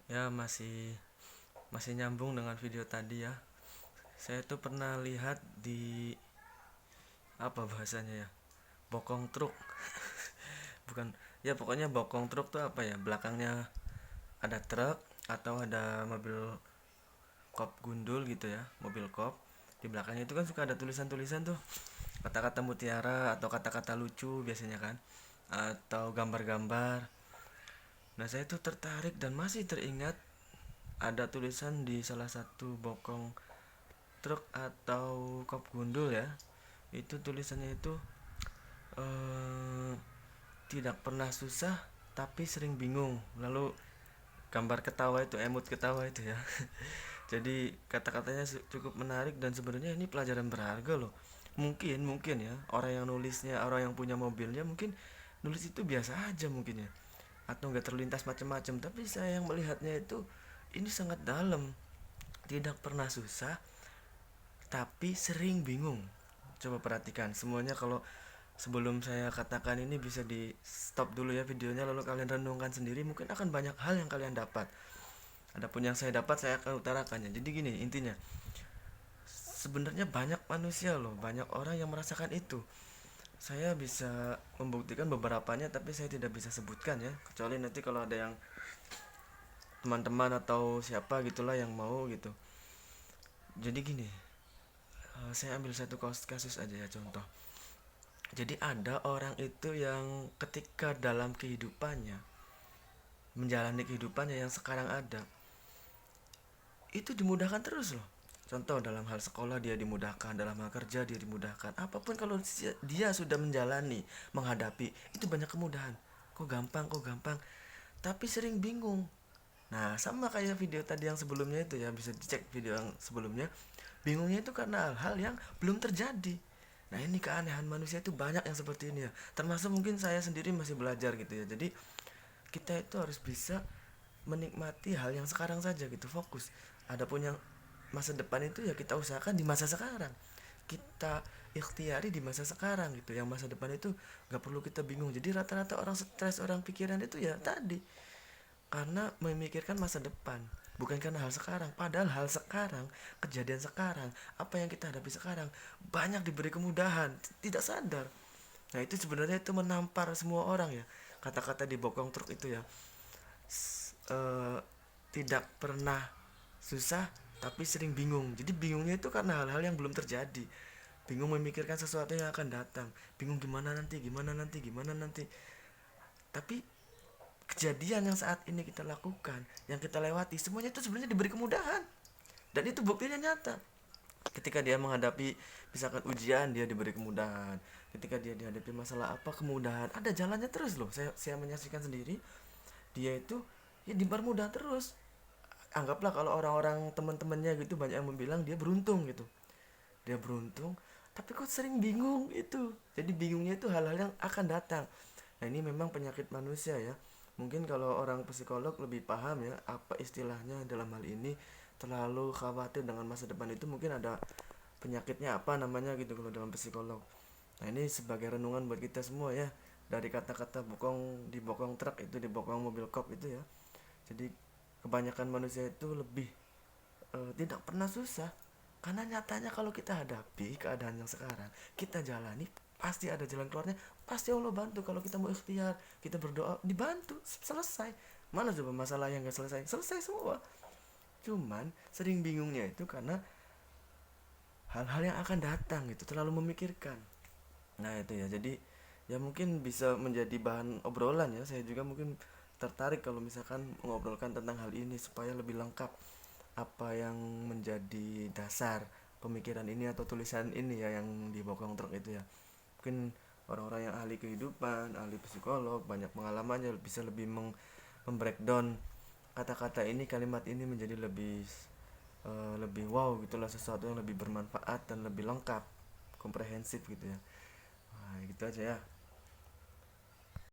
Ya, masih nyambung dengan video tadi ya. Saya tuh pernah lihat di apa bahasanya ya? Bokong truk. Bukan, ya pokoknya bokong truk tuh apa ya? Belakangnya ada truk atau ada mobil kop gundul gitu ya, mobil kop. Di belakangnya itu kan suka ada tulisan-tulisan tuh. Kata-kata mutiara atau kata-kata lucu biasanya kan. Atau gambar-gambar. Nah, saya tuh tertarik dan masih teringat ada tulisan di salah satu bokong truk atau kop gundul ya. Itu tulisannya itu eh, tidak pernah susah tapi sering bingung. Lalu gambar ketawa itu, emot ketawa itu ya. Jadi kata-katanya cukup menarik dan sebenarnya ini pelajaran berharga loh. Mungkin ya orang yang nulisnya, orang yang punya mobilnya mungkin nulis itu biasa aja mungkin ya, atau nggak terlintas macam-macam, tapi saya yang melihatnya itu ini sangat dalam. Tidak pernah susah tapi sering bingung. Coba perhatikan semuanya. Kalau sebelum saya katakan ini bisa di stop dulu ya videonya, lalu kalian renungkan sendiri, mungkin akan banyak hal yang kalian dapat. Adapun yang saya dapat saya akan utarakannya. Jadi gini intinya, sebenarnya banyak manusia loh, banyak orang yang merasakan itu. Saya bisa membuktikan beberapanya tapi saya tidak bisa sebutkan ya, kecuali nanti kalau ada yang teman-teman atau siapa gitulah yang mau gitu. Jadi gini, saya ambil satu kasus aja ya, contoh. Jadi ada orang itu yang ketika dalam kehidupannya, menjalani kehidupannya yang sekarang ada, itu dimudahkan terus loh. Contoh dalam hal sekolah dia dimudahkan, dalam hal kerja dia dimudahkan. Apapun kalau dia sudah menjalani, menghadapi, itu banyak kemudahan. Kok gampang, kok gampang. Tapi sering bingung. Nah, sama kayak video tadi yang sebelumnya itu ya, bisa dicek video yang sebelumnya. Bingungnya itu karena hal-hal yang belum terjadi. Nah, ini keanehan manusia itu banyak yang seperti ini ya. Termasuk mungkin saya sendiri masih belajar gitu ya. Jadi, kita itu harus bisa menikmati hal yang sekarang saja gitu, fokus. Adapun yang masa depan itu ya kita usahakan di masa sekarang. Kita ikhtiari di masa sekarang gitu. Yang masa depan itu gak perlu kita bingung. Jadi rata-rata orang stres, orang pikiran itu ya tadi, karena memikirkan masa depan, bukan karena hal sekarang. Padahal hal sekarang, kejadian sekarang, apa yang kita hadapi sekarang banyak diberi kemudahan, tidak sadar. Nah, itu sebenarnya itu menampar semua orang ya. Kata-kata di bokong truk itu ya, eh, tidak pernah susah tapi sering bingung. Jadi bingungnya itu karena hal-hal yang belum terjadi. Bingung memikirkan sesuatu yang akan datang. Bingung gimana nanti, gimana nanti, gimana nanti. Tapi kejadian yang saat ini kita lakukan, yang kita lewati, semuanya itu sebenarnya diberi kemudahan. Dan itu buktinya nyata. Ketika dia menghadapi misalkan ujian, dia diberi kemudahan. Ketika dia dihadapi masalah apa, kemudahan. Ada jalannya terus loh. Saya menyaksikan sendiri. Dia itu ya dipermudah terus. Anggaplah kalau orang-orang teman-temannya gitu banyak yang bilang dia beruntung gitu. Dia beruntung, tapi kok sering bingung itu. Jadi bingungnya itu hal-hal yang akan datang. Nah, ini memang penyakit manusia ya. Mungkin kalau orang psikolog lebih paham ya apa istilahnya dalam hal ini. Terlalu khawatir dengan masa depan itu mungkin ada penyakitnya apa namanya gitu kalau dalam psikolog. Nah, ini sebagai renungan buat kita semua ya. Dari kata-kata bokong di bokong truk itu, di bokong mobil kop itu ya. Jadi kebanyakan manusia itu lebih tidak pernah susah. Karena nyatanya kalau kita hadapi keadaan yang sekarang, kita jalani, pasti ada jalan keluarnya. Pasti Allah bantu. Kalau kita mau ikhtiar, kita berdoa, dibantu, selesai. Mana coba masalah yang gak selesai? Selesai semua. Cuman sering bingungnya itu karena hal-hal yang akan datang gitu, terlalu memikirkan. Nah, itu ya. Jadi ya mungkin bisa menjadi bahan obrolan ya. Saya juga mungkin tertarik kalau misalkan mengobrolkan tentang hal ini supaya lebih lengkap apa yang menjadi dasar pemikiran ini atau tulisan ini ya yang di bokong truk itu ya. Mungkin orang-orang yang ahli kehidupan, ahli psikolog, banyak pengalamannya bisa lebih membreakdown kata-kata ini, kalimat ini menjadi lebih wow gitulah, sesuatu yang lebih bermanfaat dan lebih lengkap, komprehensif gitu ya. Nah, gitu aja ya.